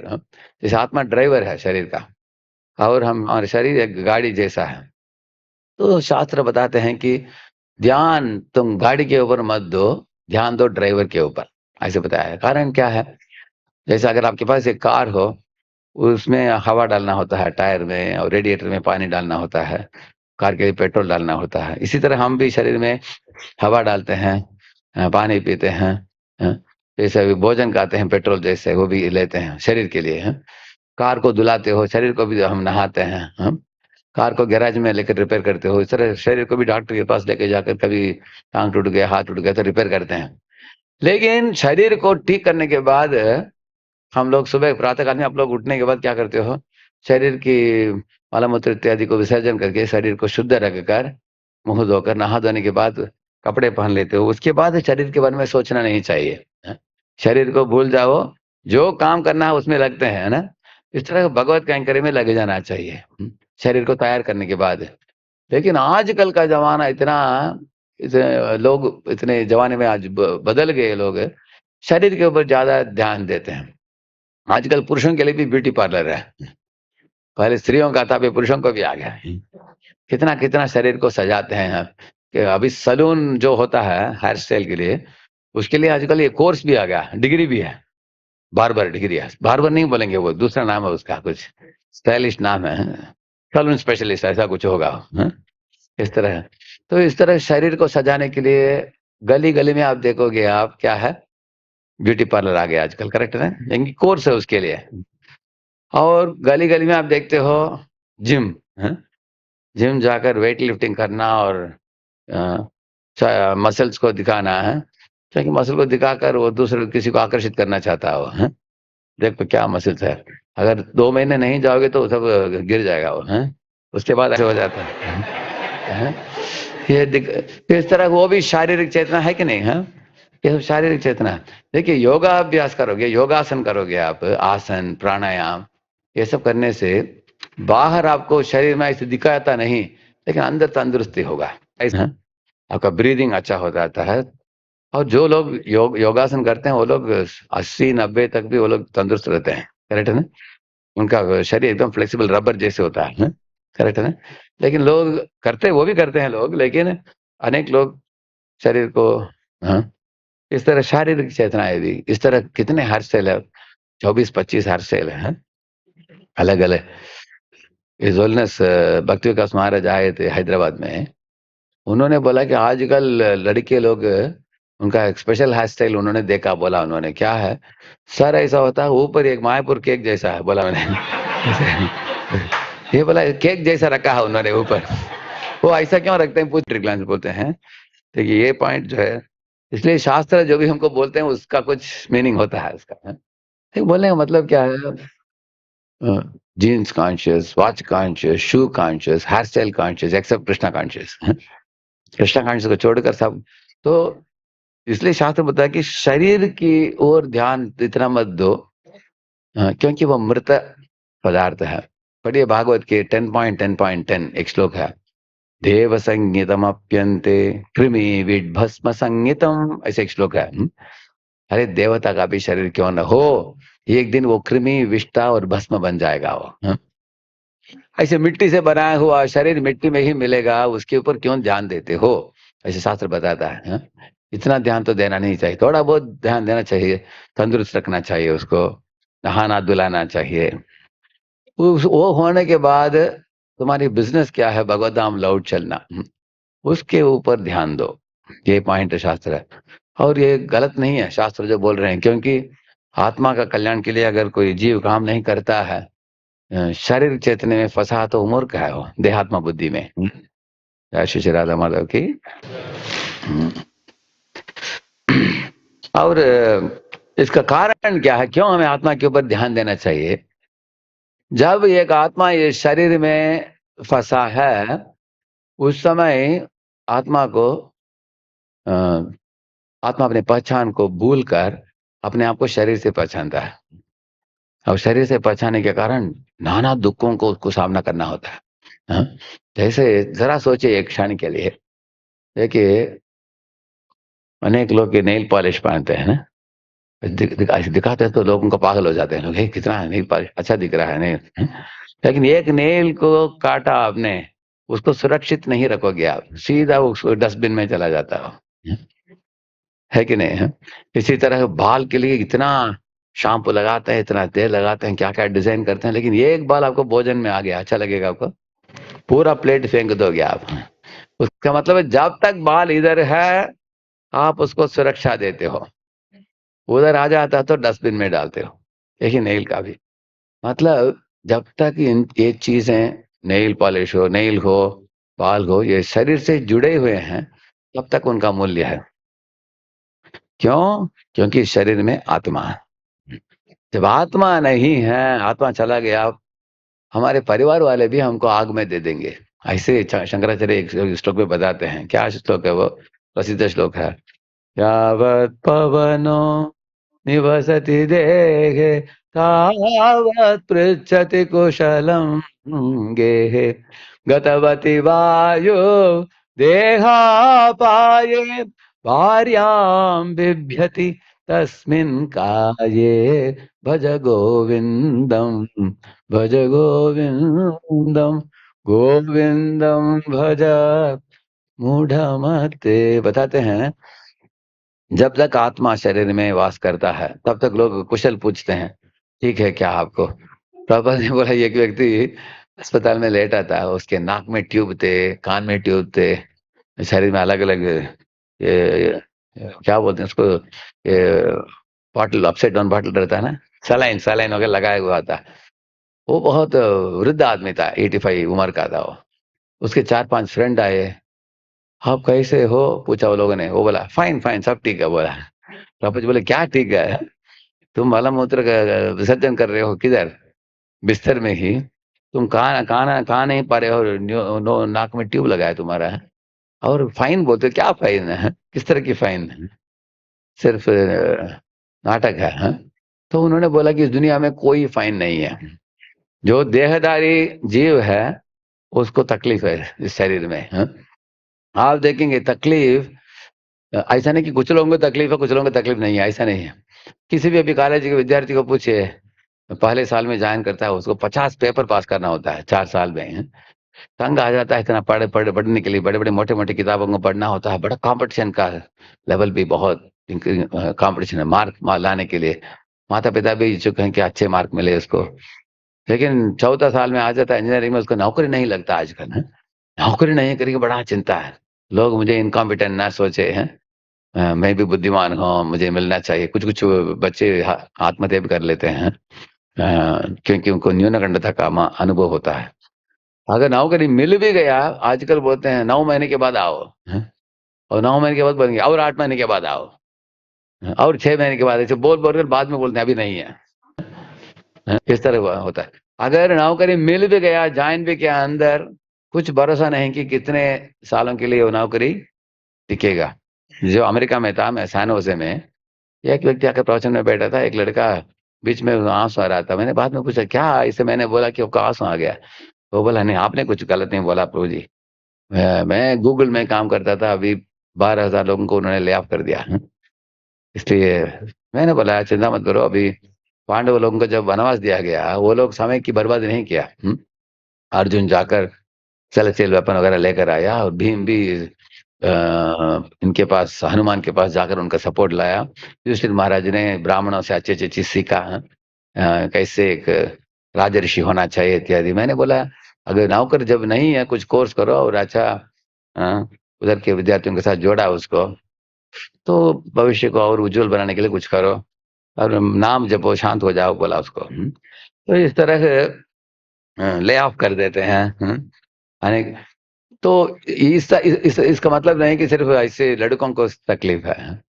हाँ, जैसे आत्मा ड्राइवर है शरीर का और हम हमारे शरीर एक गाड़ी जैसा है। तो शास्त्र बताते हैं कि ध्यान तुम गाड़ी के ऊपर मत दो, ध्यान दो ड्राइवर के ऊपर, ऐसे बताया है। कारण क्या है? जैसे अगर आपके पास एक कार हो, उसमें हवा डालना होता है टायर में और रेडिएटर में पानी डालना होता है, कार के लिए पेट्रोल डालना होता है। इसी तरह हम भी शरीर में हवा डालते हैं, पानी पीते हैं, जैसे अभी भोजन खाते हैं, पेट्रोल जैसे वो भी लेते हैं शरीर के लिए। कार को धुलाते हो, शरीर को भी हम नहाते हैं। कार को गैराज में लेकर रिपेयर करते हो, इस तरह शरीर को भी डॉक्टर के पास लेके जाकर कभी टांग टूट गया, हाथ टूट गया तो रिपेयर करते हैं। लेकिन शरीर को ठीक करने के बाद हम लोग सुबह प्रातः काल में आप लोग उठने के बाद क्या करते हो? शरीर की मलमूत्र इत्यादि को विसर्जन करके शरीर को शुद्ध रखकर मुंह धोकर नहा धोने के बाद कपड़े पहन लेते हो। उसके बाद शरीर के बारे में सोचना नहीं चाहिए, है? शरीर को भूल जाओ, जो काम करना है उसमें लगते हैं, है ना? इस तरह भगवत कैंकरे में लगे जाना चाहिए, शरीर को तैयार करने के बाद। लेकिन आजकल का जमाना इतना, इतने लोग इतने जमाने में आज बदल गए लोग, शरीर के ऊपर ज्यादा ध्यान देते हैं। आजकल पुरुषों के लिए भी ब्यूटी पार्लर है, पहले स्त्रियों का था, अभी पुरुषों को भी आ गया है। कितना कितना शरीर को सजाते हैं कि अभी सलून जो होता है हेयर स्टाइल के लिए, उसके लिए आजकल ये कोर्स भी आ गया, डिग्री भी है, बार्बर डिग्री है। बार्बर नहीं बोलेंगे, वो दूसरा नाम है उसका, कुछ स्टाइलिश नाम है, सलून स्पेशलिस्ट ऐसा कुछ होगा, है? इस तरह है। तो इस तरह शरीर को सजाने के लिए गली गली में आप देखोगे, आप क्या है, ब्यूटी पार्लर आ गया आजकल, करेक्ट है ना? यानी कोर्स है उसके लिए। और गली गली में आप देखते हो जिम, है? जिम जाकर वेट लिफ्टिंग करना और मसल्स को दिखाना है, क्योंकि मसल को दिखाकर वो दूसरे किसी को आकर्षित करना चाहता है वो, है? देखो क्या मसल्स है। अगर 2 महीने नहीं जाओगे तो सब गिर जाएगा वो, है? उसके बाद ऐसे हो जाता है? तो इस तरह वो भी शारीरिक चेतना है कि नहीं है? ये सब शारीरिक चेतना है। देखिए योगा अभ्यास करोगे, योगासन करोगे आप, आसन प्राणायाम, ये सब करने से बाहर आपको शरीर में ऐसे दिखाता नहीं, लेकिन अंदर तंदुरुस्ती होगा, ऐसा है? आपका ब्रीदिंग अच्छा हो जाता है। और जो लोग योगासन करते हैं वो लोग 80-90 तक भी वो लोग तंदुरुस्त रहते हैं, करेक्ट है ना? उनका शरीर एकदम फ्लेक्सिबल रबर जैसे होता है? करेक्ट है ना? लेकिन लोग करते, वो भी करते हैं लोग, लेकिन अनेक लोग शरीर को, हाँ, इस तरह शारीरिक चेतनाएं भी, इस तरह कितने हेयर स्टाइल है, 24-25 हेयर स्टाइल है, अलग अलग। इजोलनेस भक्ति विकास महाराज आए थे हैदराबाद में, उन्होंने बोला कि आजकल लड़के लोग, उनका एक स्पेशल हेयर स्टाइल उन्होंने देखा, बोला उन्होंने क्या है, सर ऐसा होता है ऊपर एक मायापुर केक जैसा है, बोला मैंने। ये बोला केक जैसा रखा है उन्होंने ऊपर। वो ऐसा क्यों रखते हैं, पूछ ट्रिग्लांस बोलते हैं। तो ये पॉइंट जो है, इसलिए शास्त्र जो भी हमको बोलते हैं उसका कुछ मीनिंग होता है उसका, है? तो बोलने का मतलब क्या है? Jeans conscious, watch conscious, shoe conscious, hair style conscious, except Krishna conscious. Krishna conscious को छोड़कर सब। तो इसलिए शास्त्र बताया है कि शरीर की ओर ध्यान इतना मत दो, क्योंकि वो मृत पदार्थ है। पढ़िए भागवत के 10.10.10 एक श्लोक है, देव संगीतम अप्यंते कृमि विभस्म संगीतम, ऐसे एक श्लोक है। अरे देवता का भी शरीर क्यों न हो, एक दिन वो कृमि विष्टा और भस्म बन जाएगा वो, ऐसे मिट्टी से बनाया हुआ शरीर मिट्टी में ही मिलेगा, उसके ऊपर क्यों ध्यान देते हो? ऐसे शास्त्र बताता है, इतना ध्यान तो देना नहीं चाहिए, थोड़ा बहुत ध्यान देना चाहिए, तंदुरुस्त रखना चाहिए उसको, नहाना धुलाना चाहिए। वो होने के बाद तुम्हारी बिजनेस क्या है, भगवत धाम लौट चलना, उसके ऊपर ध्यान दो। ये पॉइंट है शास्त्र है। और ये गलत नहीं है शास्त्र जो बोल रहे हैं, क्योंकि आत्मा का कल्याण के लिए अगर कोई जीव काम नहीं करता है, शरीर चेतने में फंसा तो मूर्ख है वो, देहात्मा बुद्धि में। जय श्री श्री राधा माधव की। हम्म। और इसका कारण क्या है, क्यों हमें आत्मा के ऊपर ध्यान देना चाहिए? जब एक आत्मा ये शरीर में फंसा है, उस समय आत्मा को, अ, आत्मा अपने पहचान को भूलकर अपने आप को शरीर से पहचानता है, और शरीर से पहचानने के कारण नाना दुखों को उसको सामना करना होता है। हाँ? जैसे जरा सोचिए एक क्षण के लिए, देखिए अनेक लोग के नेल पॉलिश पहनते हैं ना, ऐसे दिखाते हैं तो लोग उनको पागल हो जाते हैं लोग, "हे, कितना नेल पॉलिश अच्छा दिख रहा है नेल।" लेकिन एक नेल को काटा आपने, उसको सुरक्षित नहीं रखोगे आप, सीधा वो डस्टबिन में चला जाता है कि नहीं? है? इसी तरह बाल के लिए इतना शैम्पू लगाते हैं, इतना तेल लगाते हैं, क्या-क्या डिज़ाइन करते हैं, लेकिन एक बाल आपको भोजन में आ गया, अच्छा लगेगा आपको? पूरा प्लेट फेंक दोगे आप। उसका मतलब है जब तक बाल इधर है, आप उसको सुरक्षा देते हो। उधर आ जाता है तो डस्टबिन में डालते हो। यही नेल का भी। मतलब जब तक ये चीज़ें नेल पॉलिश हो, नेल हो, बाल हो, ये शरीर से जुड़े हुए हैं, तब तक उनका मूल्य है। क्यों? क्योंकि शरीर में आत्मा है। जब आत्मा नहीं है, आत्मा चला गया, हमारे परिवार वाले भी हमको आग में दे देंगे। ऐसे शंकराचार्य एक श्लोक में बताते हैं। क्या श्लोक है वो? प्रसिद्ध श्लोक है। यावत् पवनो निवसति देहे तावत् पृच्छति कुशलं गेहे गतवति वायो देहापाये भार्यां बिभ्यति तस्मिन् काये भज गोविंदम भज गोविंदम गोविंदम भज मूढ़मते। बताते हैं जब तक आत्मा शरीर में वास करता है तब तक लोग कुशल पूछते हैं, ठीक है क्या आपको? प्रभुपाद ने बोला एक व्यक्ति अस्पताल में लेटा था, उसके नाक में ट्यूब थे, कान में ट्यूब थे, शरीर में अलग अलग क्या बोलते हैं उसको, ये बॉटल अपसाइड डाउन बॉटल रहता है ना, सलाइन सलाइन वगैरह लगाया हुआ था। वो बहुत वृद्ध आदमी था, 85 उम्र का था वो। उसके 4-5 फ्रेंड आए, आप कैसे हो पूछा वो लोगों ने, वो बोला फाइन फाइन सब ठीक है बोला। पापा जी बोले क्या ठीक है? तुम मल मूत्र का विसर्जन कर रहे हो किधर? बिस्तर में ही। तुम कहाँ नहीं पा रहे हो, नाक में ट्यूब लगा है तुम्हारा है? और फाइन बोलते हो, क्या फाइन है? किस तरह की फाइन है? सिर्फ नाटक है, हाँ? तो उन्होंने बोला कि इस दुनिया में कोई फाइन नहीं है। जो देहधारी जीव है उसको तकलीफ है इस शरीर में, हाँ? आप देखेंगे तकलीफ ऐसा नहीं कि कुछ लोगों को तकलीफ है, कुछ लोगों को तकलीफ नहीं है, ऐसा नहीं है। किसी भी अभी कॉलेज के विद्यार्थी को पूछिए, पहले साल में ज्वाइन करता है, उसको 50 पेपर पास करना होता है 4 साल में। तंग आ जाता है इतना पढ़ने के लिए, बड़े-बड़े मोटे-मोटे किताबों को पढ़ना होता है, बड़ा कॉम्पिटिशन का लेवल भी बहुत कॉम्पिटिशन है मार्क लाने के लिए। माता-पिता भी इच्छुक हैं कि अच्छे मार्क मिले उसको। लेकिन 14 साल में आ जाता है इंजीनियरिंग में, उसको नौकरी नहीं लगता आजकल, हैं? नौकरी नहीं करके बड़ा चिंता है। लोग मुझे इनकॉम्पिटेंट ना सोचे, हैं? मैं भी बुद्धिमान हूँ, मुझे मिलना चाहिए। कुछ-कुछ बच्चे आत्महत्या भी कर लेते हैं, क्योंकि उनको न्यूनगंडता का अनुभव होता है। अगर नौकरी मिल भी गया, आजकल बोलते हैं 9 महीने के बाद आओ, हैं? और 9 महीने के बाद बोलेंगे और 8 महीने के बाद आओ, और 6 महीने के बाद, ऐसे बोल-बोल कर बाद में बोलते हैं अभी नहीं है। इस तरह होता है। अगर नौकरी मिल भी गया, जॉइन भी किया अंदर, कुछ भरोसा नहीं कि कितने सालों के लिए वो नौकरी टिकेगा। जो अमेरिका में था, मैं सैन होजे में, एक व्यक्ति आकर प्रवचन में बैठा था, एक लड़का बीच में आँसू आ रहा था। मैंने बाद में पूछा क्या? इसे मैंने बोला कि आपको आँसू आ गया। वो बोला नहीं आपने कुछ गलत नहीं बोला प्रभु जी। मैं गूगल में काम करता था, अभी 12,000 लोगों को उन्होंने ले ऑफ कर दिया। इसलिए मैंने बोला चिंता मत करो, अभी पांडव लोगों को जब वनवास दिया गया, वो लोग समय की बर्बादी नहीं किया। अर्जुन जाकर सेलेस्टियल वेपन वगैरह लेकर आया और भीम भी इनके पास हनुमान के पास जाकर उनका सपोर्ट लाया। युधिष्ठिर महाराज ने ब्राह्मणों से अच्छी-अच्छी चीज़ सीखा, कैसे एक राजऋषि होना चाहिए इत्यादि। मैंने बोला अगर नौकर जब नहीं है कुछ कोर्स करो और अच्छा अ, उधर के विद्यार्थियों के साथ जोड़ा उसको, तो भविष्य को और उज्जवल बनाने के लिए कुछ करो और नाम जपो, शांत हो जाओ बोला उसको। तो इस तरह से ले ऑफ कर देते हैं, यानी तो इसका मतलब नहीं कि सिर्फ ऐसे लड़कों को तकलीफ है।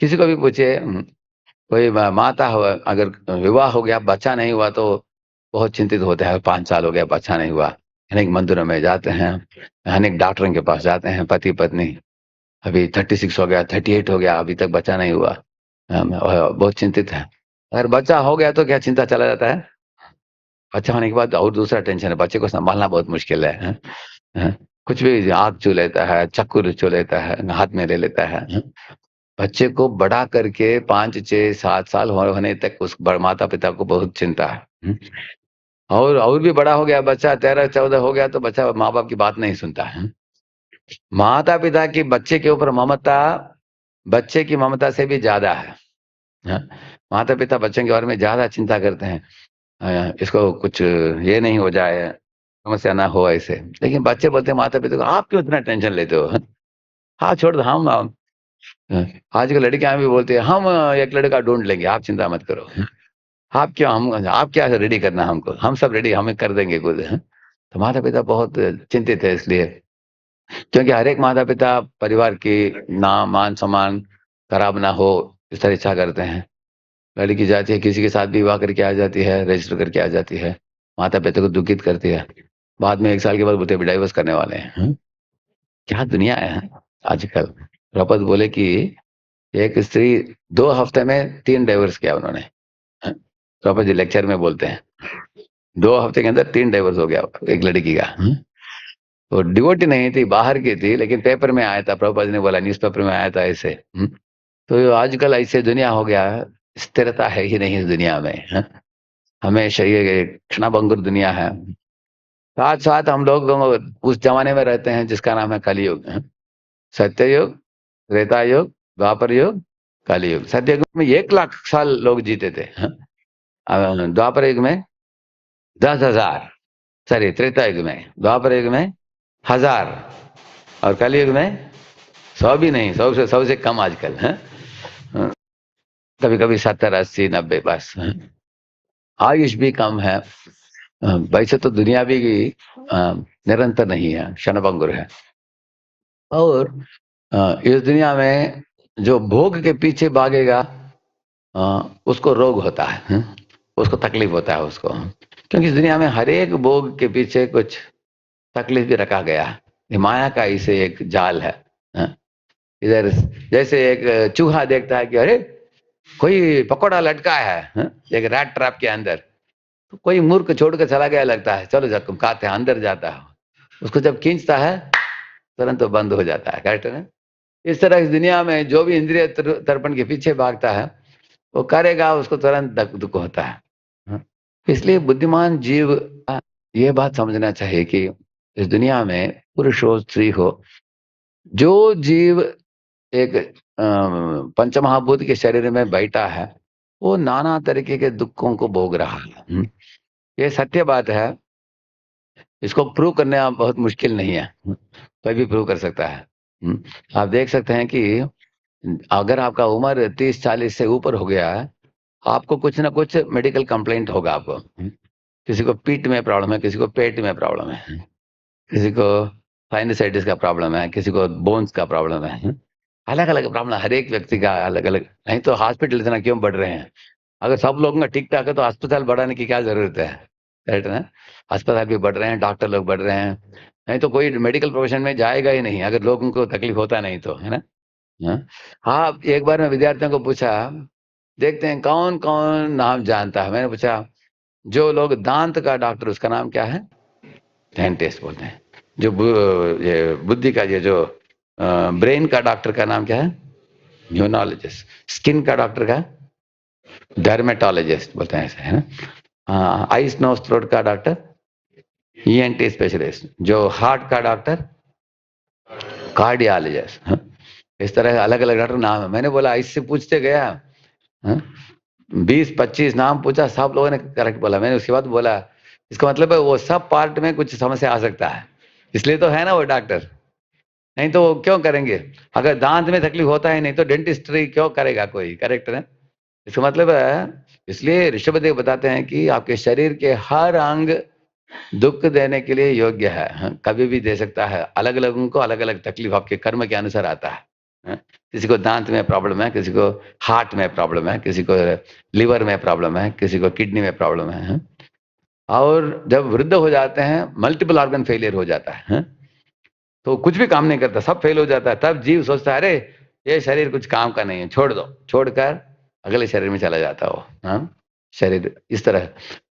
किसी को भी पूछिए, कोई माता हो, अगर विवाह हो गया बच्चा नहीं हुआ तो बहुत चिंतित होते हैं, 5 साल हो गया बच्चा नहीं हुआ। अनेक मंदिरों में जाते हैं, अनेक डॉक्टरों के पास जाते हैं, पति पत्नी अभी 36 हो गया, 38 हो गया, अभी तक बच्चा नहीं हुआ। बहुत चिंतित है। अगर बच्चा हो गया तो क्या चिंता चला जाता है? बच्चा होने के बाद और दूसरा टेंशन है, बच्चे को सँभालना बहुत मुश्किल है, हैं? हैं? कुछ भी आग छू लेता है, चाकू छू लेता है, हाथ में ले लेता है, हैं? बच्चे को बड़ा करके 5, 6, 7 साल होने तक उस माता पिता को बहुत चिंता है। और भी बड़ा हो गया बच्चा, 13, 14 हो गया तो बच्चा माँ बाप की बात नहीं सुनता है। माता पिता की बच्चे के ऊपर ममता बच्चे की ममता से भी ज्यादा है। हाँ? माता पिता बच्चों के बारे में ज्यादा चिंता करते हैं। इसको कुछ ये नहीं हो जाए, समस्या ना हो ऐसे। लेकिन बच्चे बोलते हैं माता पिता को, आप क्यों इतना टेंशन लेते हो? हाँ छोड़ दो, हम आज की लड़कियां भी बोलती है हम एक लड़का ढूंढ लेंगे, आप चिंता मत करो। आप क्यों, हम आप क्या रेडी करना हमको, हम सब रेडी, हमें कर देंगे खुद। तो माता पिता बहुत चिंतित है इसलिए, क्योंकि हर एक माता पिता परिवार की नाम मान सम्मान खराब ना हो, इस तरह इच्छा करते हैं। लड़की जाती है किसी के साथ विवाह करके आ जाती है, रजिस्टर करके आ जाती है, माता पिता को दुखित करती है। बाद में 1 साल के बाद बोलते डाइवर्स करने वाले हैं। क्या दुनिया है आजकल। द्रौपदी बोले कि एक स्त्री 2 हफ्ते में 3 डाइवर्स किया उन्होंने। द्रौपदी लेक्चर में बोलते हैं 2 हफ्ते के अंदर 3 डाइवर्स हो गया एक लड़की का। वो डिवोटी नहीं थी, बाहर की थी, लेकिन पेपर में आया था, प्रभुपाद ने बोला, न्यूज़पेपर में आया था ऐसे। तो ये आजकल ऐसे दुनिया हो गया है, स्थिरता है ही नहीं इस दुनिया में। हमेशा ये क्षणभंगुर दुनिया है। साथ साथ हम लोग उस जमाने में रहते हैं जिसका नाम है कलयुग। सत्ययुग, त्रेता युग, द्वापर युग, कलयुग। सत्ययुग में 1 लाख साल लोग जीते थे। द्वापर युग में 10,000, सॉरी त्रेता युग में, द्वापर युग में 1,000, और कलयुग में 100 भी नहीं, 100 से कम आजकल है। कभी कभी 70, 80, 90 बस। आयुष भी कम है। वैसे तो दुनिया भी निरंतर नहीं है, क्षणभंगुर है। और इस दुनिया में जो भोग के पीछे भागेगा उसको रोग होता है, उसको तकलीफ होता है उसको। क्योंकि इस दुनिया में हर एक भोग के पीछे कुछ तकलीफ भी रखा गया है। ये माया का इसे एक जाल है। इधर जैसे एक चूहा देखता है कि अरे कोई पकौड़ा लटका है, एक रैट ट्रैप के अंदर, तो कोई मूर्ख छोड़ कर चला गया लगता है, चलो जब खाते हैं, अंदर जाता है, उसको जब खींचता है तुरंत तो बंद हो जाता है। करेक्ट है ना? इस तरह इस दुनिया में जो भी इंद्रिय तर्पण के पीछे भागता है वो करेगा, उसको तुरंत दुख होता है। हाँ? इसलिए बुद्धिमान जीव ये बात समझना चाहिए कि इस दुनिया में पुरुष हो स्त्री हो, जो जीव एक पंचमहाभूत के शरीर में बैठा है वो नाना तरीके के दुखों को भोग रहा है। ये सत्य बात है। इसको प्रूव करना बहुत मुश्किल नहीं है, कोई भी प्रूव कर सकता है। आप देख सकते हैं कि अगर आपका उम्र 30, 40 से ऊपर हो गया है, आपको कुछ ना कुछ मेडिकल कंप्लेंट होगा आपको। किसी को पीठ में प्रॉब्लम है, किसी को पेट में प्रॉब्लम है, किसी को साइनसाइटिस का प्रॉब्लम है, किसी को बोन्स का प्रॉब्लम है। अलग अलग प्रॉब्लम, हर एक व्यक्ति का अलग अलग। नहीं तो हॉस्पिटल इतना क्यों बढ़ रहे हैं? अगर सब लोगों का ठीक ठाक है तो अस्पताल बढ़ाने की क्या जरूरत है? राइट ना? अस्पताल भी बढ़ रहे हैं, डॉक्टर लोग बढ़ रहे हैं। नहीं तो कोई मेडिकल प्रोफेशन में जाएगा ही नहीं अगर लोगों को तकलीफ होता नहीं तो, है ना? हाँ। हाँ, एक बार मैं विद्यार्थियों को पूछा, देखते हैं कौन कौन नाम जानता है। मैंने पूछा जो लोग दांत का डॉक्टर, उसका नाम क्या है? डेंटिस्ट बोलते हैं। जो ये बुद्धि का, ये जो ब्रेन का डॉक्टर का नाम क्या है? न्यूरोलॉजिस्ट। स्किन का डॉक्टर का डर्मेटोलॉजिस्ट बोलते हैं ऐसे, है ना? आइस नोज थ्रोट का डॉक्टर ईएनटी स्पेशलिस्ट। जो हार्ट का डॉक्टर कार्डियोलॉजिस्ट। इस तरह अलग अलग डॉक्टर नाम है। मैंने बोला इससे पूछते गया, 20, 25 नाम पूछा, सब लोगों ने करेक्ट बोला। मैंने उसके बाद बोला इसका मतलब है वो सब पार्ट में कुछ समस्या आ सकता है, इसलिए तो है ना वो डॉक्टर। नहीं तो वो क्यों करेंगे? अगर दांत में तकलीफ होता है नहीं तो डेंटिस्ट्री क्यों करेगा कोई? करेक्ट है? इसका मतलब है, इसलिए ऋषभदेव बताते हैं कि आपके शरीर के हर अंग दुख देने के लिए योग्य है। कभी भी दे सकता है। अलग अलग उनको अलग अलग तकलीफ आपके कर्म के अनुसार आता है। किसी को दांत में प्रॉब्लम है, किसी को हार्ट में प्रॉब्लम है, किसी को लिवर में प्रॉब्लम है, किसी को किडनी में प्रॉब्लम है। और जब वृद्ध हो जाते हैं मल्टीपल ऑर्गन फेलियर हो जाता है, तो कुछ भी काम नहीं करता, सब फेल हो जाता है। तब जीव सोचता है अरे ये शरीर कुछ काम का नहीं है, छोड़ दो, छोड़कर अगले शरीर में चला जाता हो। शरीर इस तरह।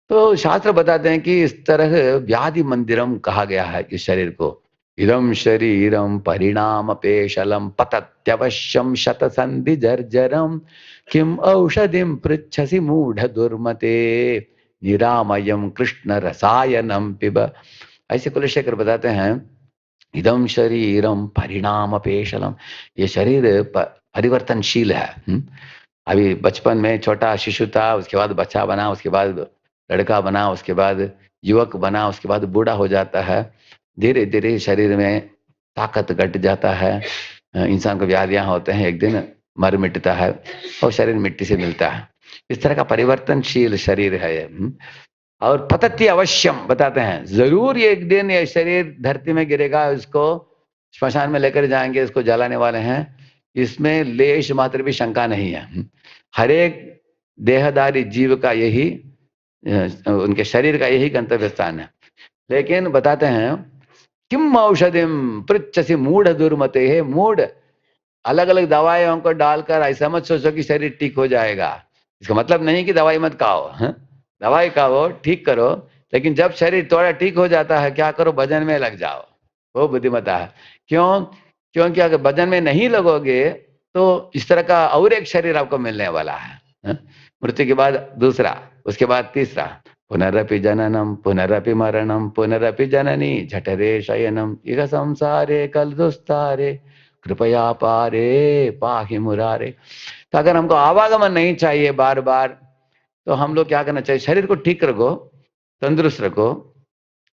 तो शास्त्र बताते हैं कि इस तरह व्याधि मंदिरम कहा गया है इस शरीर को। इदं शरीरं परिणामपेशलं पतत्यवश्यं शतसन्धि जर्जरं किम औषधिं पृच्छसि मूढ़ दुर्मते निरामयम कृष्ण रसायनम पिब। ऐसे कुलशेखर बताते हैं, इदम शरीरम परिणाम पेशलम, ये शरीर परिवर्तनशील है। अभी बचपन में छोटा शिशु था, उसके बाद बच्चा बना, उसके बाद लड़का बना, उसके बाद युवक बना, उसके बाद बूढ़ा हो जाता है। धीरे धीरे शरीर में ताकत घट जाता है, इंसान को व्याधियां होते हैं, एक दिन मर मिटता है और शरीर मिट्टी से मिलता है। इस तरह का परिवर्तनशील शरीर है ये। और पतति अवश्यम बताते हैं, जरूर ये एक दिन ये शरीर धरती में गिरेगा, इसको श्मशान में लेकर जाएंगे, इसको जलाने वाले हैं, इसमें लेश मात्र भी शंका नहीं है। हर एक देहधारी जीव का यही उनके शरीर का यही गंतव्य स्थान है। लेकिन बताते हैं, किम औषधिम पृच्छसि मूढ़ दुर्मते, है मूढ़, अलग अलग दवाइयों को डालकर ऐसा मत सोचो कि शरीर ठीक हो जाएगा। इसका मतलब नहीं कि दवाई मत खाओ, दवाई खाओ, ठीक करो, लेकिन जब शरीर थोड़ा ठीक हो जाता है, क्या करो, भजन में लग जाओ। वो बुद्धिमता है। क्यों? क्योंकि अगर भजन में नहीं लगोगे तो इस तरह का और एक शरीर आपको मिलने वाला है, मृत्यु के बाद दूसरा, उसके बाद तीसरा, पुनरपि जननम पुनरपि मरणम पुनरपि जननी झठरे शयनम इह संसारे कल दुस्तारे कृपया पारे पाहि मुरारे। तो अगर हमको आवागमन नहीं चाहिए बार बार, तो हम लोग क्या करना चाहिए, शरीर को ठीक रखो, तंदुरुस्त रखो,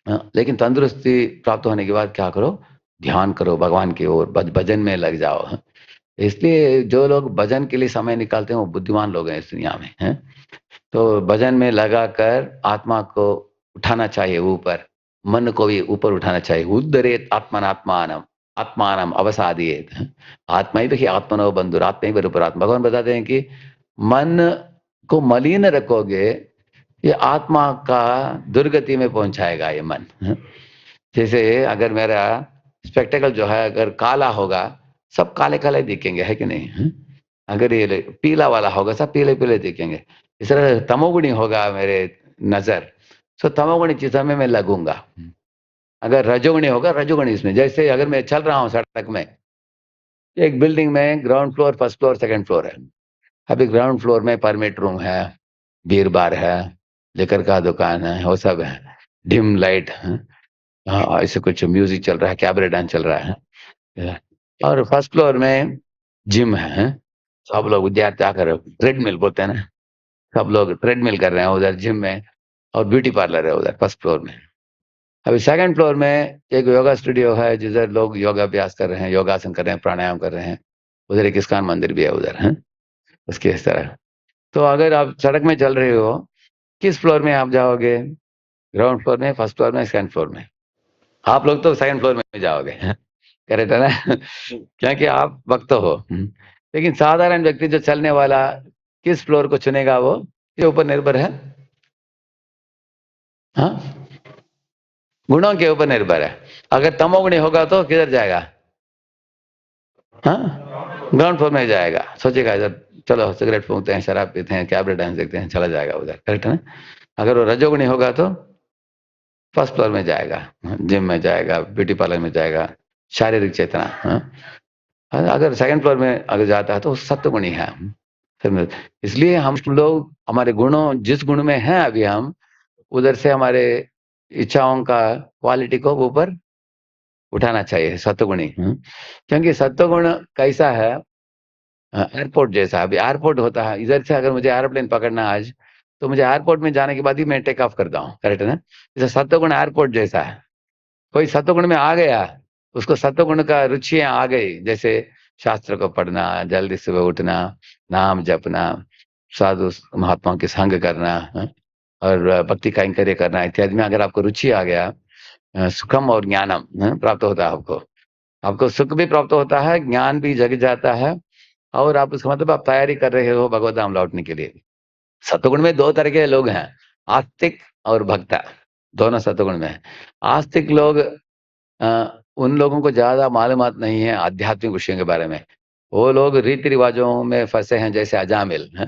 लेकिन तंदुरुस्ती प्राप्त होने के बाद क्या करो, ध्यान करो भगवान की ओर, भजन में लग जाओ। इसलिए जो लोग भजन के लिए समय निकालते हैं वो बुद्धिमान लोग हैं इस दुनिया में, हैं। तो भजन में लगाकर आत्मा को उठाना चाहिए ऊपर, मन को भी ऊपर उठाना चाहिए। उद्धरेत आत्मनात्मानम आत्मानम अवसादियेत, आत्मा ही देखिए, आत्मनो बंधुर आत्मा ही बरूपर आत्मा। भगवान बताते हैं कि मन को मलिन रखोगे, ये आत्मा का दुर्गति में पहुंचाएगा ये मन। जैसे अगर मेरा स्पेक्टेकल जो है अगर काला होगा, सब काले काले दिखेंगे, है कि नहीं? अगर ये पीला वाला होगा, सब पीले पीले दिखेंगे। इस तरह तमोगुणी होगा मेरे नजर, तो तमोगुणी चीजों में मैं लगूंगा। अगर रजोगुणी होगा, रजोगुणी इसमें, जैसे अगर मैं चल रहा हूँ सड़क में, एक बिल्डिंग में ground floor, first floor, second floor है। अभी ग्राउंड फ्लोर में परमिट रूम है, बीयर बार है, लिकर का दुकान है, वो सब है, डिम लाइट है, ऐसे कुछ म्यूजिक चल रहा है, कैबरे डांस चल रहा है। और फर्स्ट फ्लोर में जिम है, सब लोग विद्यार्थी आकर ट्रेडमिल बोलते हैं ना, सब लोग ट्रेडमिल कर रहे हैं उधर जिम में, और ब्यूटी पार्लर है उधर फर्स्ट फ्लोर में। अभी सेकंड फ्लोर में एक योगा स्टूडियो है, जिधर लोग योगा अभ्यास कर रहे हैं, योगासन कर रहे हैं, प्राणायाम कर रहे हैं। उधर एक इस्कॉन मंदिर भी है उधर, है उसके इस तरह। तो अगर आप सड़क में चल रहे हो, किस फ्लोर में आप जाओगे? ग्राउंड फ्लोर में, फर्स्ट फ्लोर में, सेकंड फ्लोर में? आप लोग तो सेकंड फ्लोर में जाओगे, करेक्ट है ना? क्योंकि आप भक्त हो। लेकिन साधारण व्यक्ति जो चलने वाला, किस फ्लोर को चुनेगा, वो के ऊपर निर्भर है। हाँ, गुणों के ऊपर निर्भर है। अगर तमोगुणी होगा तो किधर जाएगा? हाँ, ग्राउंड फ्लोर में जाएगा। सोचेगा इधर चलो सिगरेट फूंकते हैं, शराब पीते हैं, कैबरे डांस देखते हैं, चला जाएगा उधर, करेक्ट है ना? अगर वो रजोगुणी होगा तो फर्स्ट फ्लोर में जाएगा, जिम में जाएगा, ब्यूटी पार्लर में जाएगा, शारीरिक चेतना। अगर सेकंड फ्लोर में अगर जाता है तो सत्वगुणी है। इसलिए हम लोग हमारे गुणों, जिस गुण में हैं अभी हम, उधर से हमारे इच्छाओं का क्वालिटी को ऊपर उठाना चाहिए, सत्वगुणी। क्योंकि सत्वगुण कैसा है, एयरपोर्ट जैसा। अभी एयरपोर्ट होता है, इधर से अगर मुझे एरोप्लेन पकड़ना आज, तो मुझे एयरपोर्ट में जाने के बाद ही मैं टेक ऑफ करता हूँ, करेक्ट है ना? जैसे सत्वगुण एयरपोर्ट जैसा है। कोई सत्वगुण में आ गया, उसको सत्वगुण का रुचियां आ गई, जैसे शास्त्र को पढ़ना, जल्दी सुबह उठना, नाम जपना, साधु महात्माओं के संग करना, और भक्ति कैंकर्य करना इत्यादि में अगर आपको रुचि आ गया, सुखम और ज्ञानम प्राप्त होता है आपको। आपको सुख भी प्राप्त होता है, ज्ञान भी जग जाता है, और आप उसका मतलब आप तैयारी कर रहे हो भगवत धाम लौटने के लिए। सत्वगुण में दो तरह के लोग हैं, आस्तिक और भक्ता, दोनों सत्वगुण में है। आस्तिक लोग, उन लोगों को ज्यादा मालूमात नहीं है आध्यात्मिक विषयों के बारे में। वो लोग रीति रिवाजों में फंसे हैं, जैसे अजामिल हैं,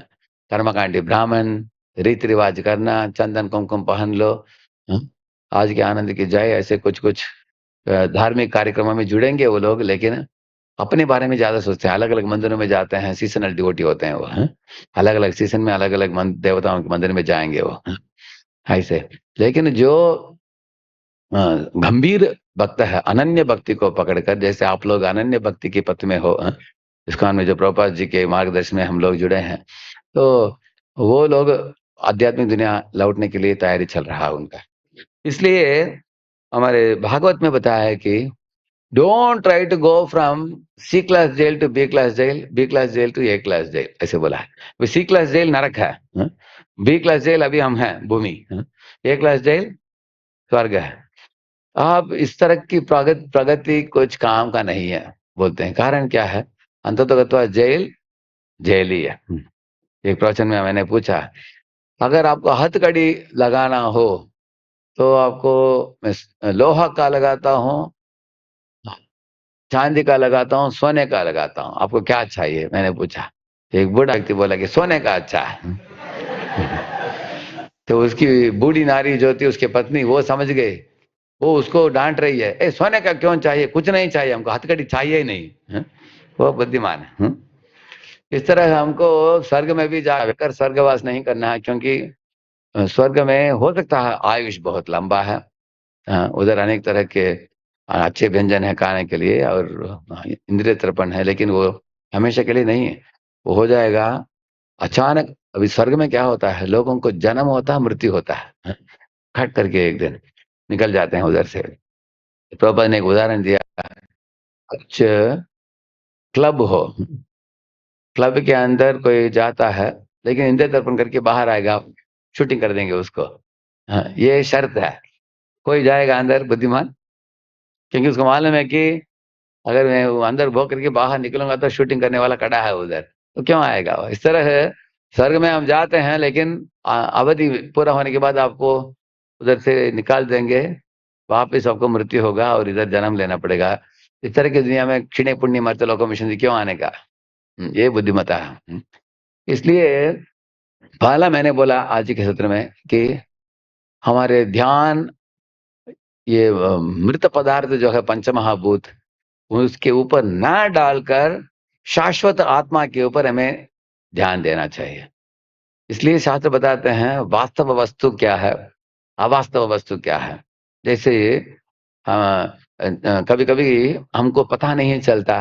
कर्मकांडी ब्राह्मण, रीति रिवाज करना, चंदन कुमकुम पहन लो, हैं? आज के आनंद की जय, ऐसे कुछ कुछ धार्मिक कार्यक्रमों में जुड़ेंगे वो लोग, लेकिन अपने बारे में ज्यादा सोचते हैं। अलग अलग मंदिरों में जाते हैं, सीजनल डिवोटी होते हैं वो, हैं? अलग अलग सीजन में अलग अलग देवताओं के मंदिर में जाएंगे वो, हैं? ऐसे। लेकिन जो अ, गंभीर भक्त है, अनन्य भक्ति को पकड़कर, जैसे आप लोग अनन्य भक्ति की पथ में हो, हैं? इस्कॉन में जो प्रभुपाद जी के मार्गदर्शन में हम लोग जुड़े हैं, तो वो लोग आध्यात्मिक दुनिया लौटने के लिए तैयारी चल रहा है उनका। इसलिए हमारे भागवत में बताया है कि don't try to go from C class jail to B class jail, B class jail to A class jail, ऐसे बोला है। सी क्लास जेल नरक है, बी क्लास जेल अभी हम हैं भूमि, ए क्लास जेल स्वर्ग है। आप इस तरह की प्रगति कुछ काम का नहीं है, बोलते हैं। कारण क्या है? अंततः जेल जेल ही है। एक प्रवचन में मैंने पूछा, अगर आपको हथकड़ी लगाना हो तो आपको मैं लोहा का लगाता हूँ, चांदी का लगाता हूँ, सोने का लगाता हूँ, आपको क्या चाहिए, मैंने पूछा। एक बूढ़ा व्यक्ति बोला कि सोने का अच्छा है। तो उसकी बूढ़ी नारी जो थी, उसकी पत्नी, वो समझ गई। वो उसको डांट रही है, ए सोने का क्यों चाहिए, कुछ नहीं चाहिए हमको, हथकड़ी चाहिए ही नहीं, हैं? वो बुद्धिमान है, हैं? इस तरह हमको स्वर्ग में भी जाकर स्वर्गवास नहीं करना है, क्योंकि स्वर्ग में हो सकता है आयुष बहुत लंबा है। उधर अनेक तरह के अच्छे व्यंजन है खाने के लिए, और इंद्रिय तर्पण है, लेकिन वो हमेशा के लिए नहीं है। वो हो जाएगा अचानक। अभी स्वर्ग में क्या होता है, लोगों को जन्म होता है, मृत्यु होता है, खट करके एक दिन निकल जाते हैं उधर से। प्रभुपाद ने एक उदाहरण दिया, कुछ क्लब हो, क्लब के अंदर कोई जाता है, लेकिन इंद्रिय तर्पण करके बाहर आएगा, शूटिंग कर देंगे उसको। ये शर्त है। कोई जाएगा अंदर बुद्धिमान, क्योंकि उसको मालूम है कि अगर मैं वो अंदर भोग करके बाहर निकलूंगा तो शूटिंग करने वाला खड़ा है उधर, तो क्यों आएगा वो? इस तरह है, स्वर्ग में हम जाते हैं, लेकिन अवधि पूरा होने के बाद आपको उधर से निकाल देंगे, वापिस आपको मृत्यु होगा और इधर जन्म लेना पड़ेगा। इस तरह की दुनिया में क्षीणे पुण्य मर्त्य लोकों मिशन से क्यों आने का? ये बुद्धिमता है। इसलिए पहला मैंने बोला आज के सत्र में कि हमारे ध्यान, ये मृत पदार्थ जो है पंचमहाभूत, उसके ऊपर ना डालकर शाश्वत आत्मा के ऊपर हमें ध्यान देना चाहिए। इसलिए शास्त्र बताते हैं वास्तव वस्तु क्या है, अवास्तव वस्तु क्या है। जैसे कभी कभी हमको पता नहीं चलता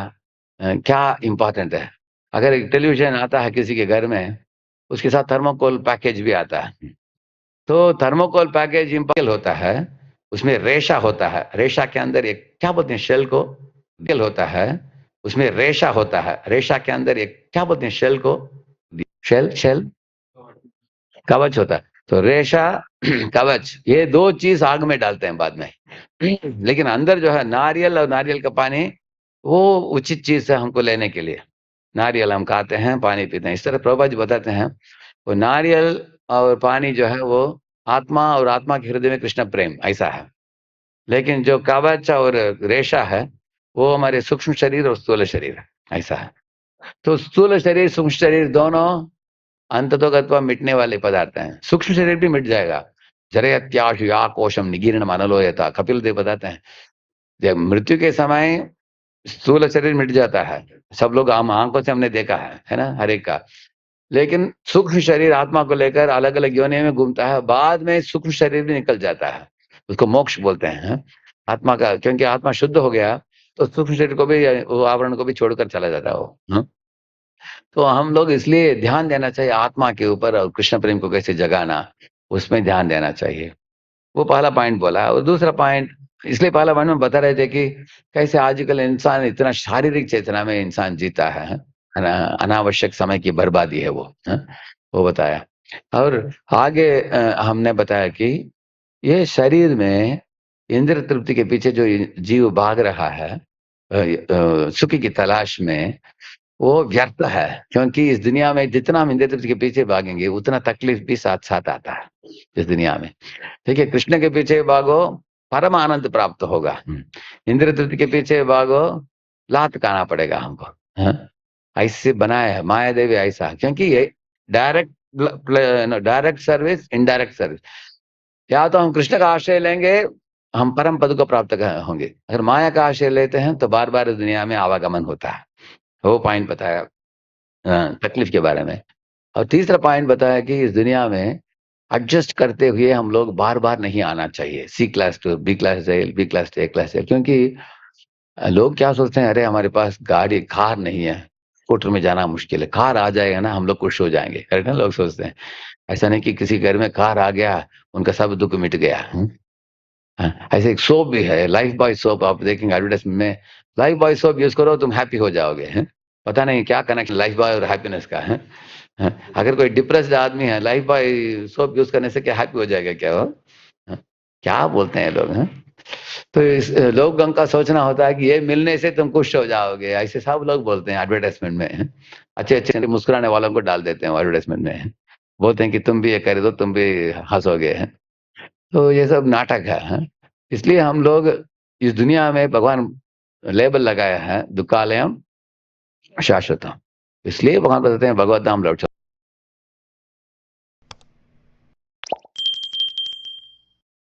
क्या इम्पोर्टेंट है। अगर एक टेलीविजन आता है किसी के घर में, उसके साथ थर्मोकोल पैकेज भी आता है। तो थर्मोकोल पैकेज इम्पॉसिबल होता है, उसमें रेशा होता है, रेशा के अंदर एक क्या बोलते हैं शेल को, शेल होता है, उसमें रेशा होता है, रेशा के अंदर एक क्या बोलते हैं शेल को, शेल शेल कवच होता है। तो रेशा कवच, ये दो चीज आग में डालते हैं बाद में। लेकिन अंदर जो है नारियल और नारियल का पानी, वो उचित चीज है हमको लेने के लिए। नारियल हम खाते हैं, पानी पीते हैं। इस तरह प्रभुपाद जी बताते हैं, वो नारियल और पानी जो है वो आत्मा, और आत्मा के हृदय में कृष्ण प्रेम, ऐसा है। लेकिन जो कवच और रेशा है, वो हमारे सूक्ष्म शरीर और स्थूल शरीर है, ऐसा है। तो स्थूल शरीर सूक्ष्म शरीर दोनों अंततोगत्वा मिटने वाले पदार्थ हैं। सूक्ष्म शरीर भी मिट जाएगा। जरयत्याशु या कोशम निगीर्ण मनलोयता, कपिल देव बताते हैं, जब मृत्यु के समय स्थूल शरीर मिट जाता है। सब लोग हम आंखों से हमने देखा है ना, हर एक का। लेकिन सूक्ष्म शरीर आत्मा को लेकर अलग अलग योनि में घूमता है, बाद में सूक्ष्म शरीर भी निकल जाता है। उसको मोक्ष बोलते हैं, आत्मा का, क्योंकि आत्मा शुद्ध हो गया तो सूक्ष्म शरीर को भी, वो आवरण को भी छोड़कर चला जाता है वो, तो हम लोग इसलिए ध्यान देना चाहिए आत्मा के ऊपर, और कृष्ण प्रेम को कैसे जगाना, उसमें ध्यान देना चाहिए। वो पहला पॉइंट बोला। और दूसरा पॉइंट, इसलिए पहला पॉइंट में बता रहे थे कि कैसे आजकल इंसान इतना शारीरिक चेतना में इंसान जीता है ना, अनावश्यक समय की बर्बादी है वो, वो बताया। और आगे हमने बताया कि ये शरीर में इंद्र तृप्ति के पीछे जो जीव भाग रहा है सुख की तलाश में, वो व्यर्थ है। क्योंकि इस दुनिया में जितना हम इंद्रिय तृप्ति के पीछे भागेंगे, उतना तकलीफ भी साथ साथ आता है इस दुनिया में। ठीक है, कृष्ण के पीछे भागो, परम आनंद प्राप्त होगा। इंद्रिय तृप्ति के पीछे भागो, लात खाना पड़ेगा हमको। हाँ? ऐसे बनाया है माया देवी ऐसा, क्योंकि ये direct direct service, indirect service. या तो हम कृष्ण का आश्रय लेंगे, हम परम पद को प्राप्त होंगे। अगर माया का आश्रय लेते हैं तो बार बार इस दुनिया में आवागमन होता है। वो पॉइंट बताया तकलीफ के बारे में। और तीसरा पॉइंट बताया कि इस दुनिया में एडजस्ट करते हुए हम लोग बार बार नहीं आना चाहिए। C class to B class से B class to A class से, क्योंकि लोग क्या सोचते हैं, अरे हमारे पास गाड़ी कार नहीं है, स्कूटर में जाना मुश्किल है, कार आ जाएगा ना हम लोग खुश हो जाएंगे, करेक्ट ना? लोग सोचते हैं। ऐसा नहीं कि किसी घर में कार आ गया उनका सब दुख मिट गया। हाँ, ऐसे एक सोप भी है, लाइफ बॉय सोप, आप देखेंगे एडवर्टाइजमेंट में, लाइफ बॉय सोप यूज करो तुम हैप्पी हो जाओगे। हैं? पता नहीं क्या कनेक्शन लाइफ बॉय और हैप्पीनेस का है। अगर कोई डिप्रेस्ड आदमी है, लाइफ बॉय सोप यूज करने से क्या हैप्पी हो जाएगा क्या वो? हाँ, क्या बोलते हैं लोग? हैं? तो इस लोगों का सोचना होता है कि ये मिलने से तुम खुश हो जाओगे, ऐसे सब लोग बोलते हैं एडवर्टाइजमेंट में। हैं? अच्छे अच्छे मुस्कुराने वालों को डाल देते हैं एडवर्टाइजमेंट में। हैं? बोलते हैं कि तुम भी ये खरीदो तुम भी हंसोगे। हैं? तो ये सब नाटक है। हैं? इसलिए हम लोग इस दुनिया में भगवान लेबल लगाया है दुकालयम शाश्वतम, इसलिए भगवान बताते हैं भगवत धाम लौट